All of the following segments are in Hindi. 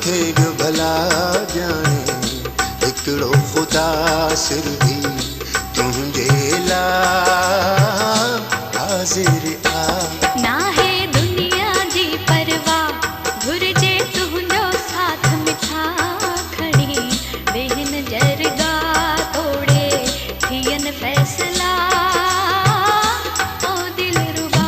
थे जो भला जाने हिकिड़ो ख़ुदा सिर भी तुंहिंजे लाइ हाज़िर आ। ना है दुनिया जी परवाह घुर्जे तुंहिंजो साथ मिठा खणी वेहन जरगा तोड़े थियन फैसला ओ दिलरुबा।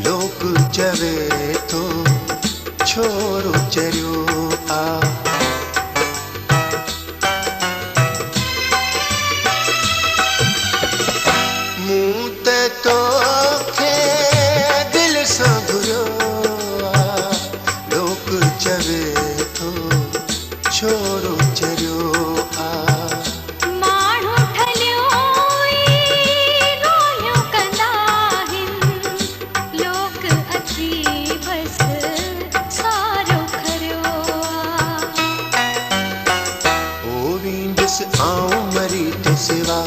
लोग चवे तो छोरो चरियो आ। मूं त तोखे दिल सां घुरियो आ। लोग चवे तो छोरो चरियो आ। आऊं मरी तो सिवा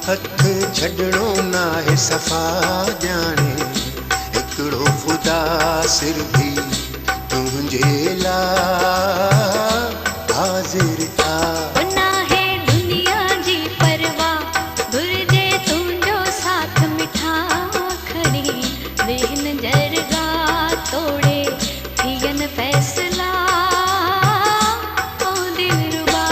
हथ छॾणो नाहे सफ़ा ॼाणे हिकिड़ो ख़ुदा सिर भी तुंहिंजे लाइ हाज़िर आ। ना है दुनिया जी परवाह घुर्जे तुंहिंजो साथ मिठा खणी वेहन जरगा तोड़े थियन फैसला ओ दिलरुबा।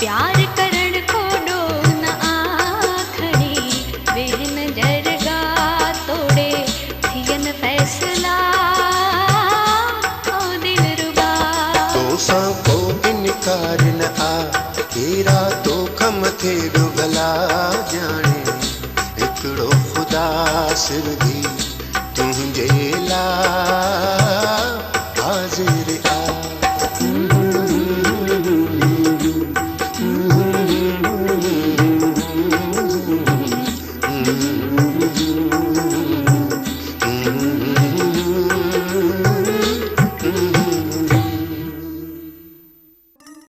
प्यार करण को डो न आखणी वेहन जरगा तोड़े थियन फैसला ओ दिलरुबा। तो सां को इनकार न आ केरा तो कम थे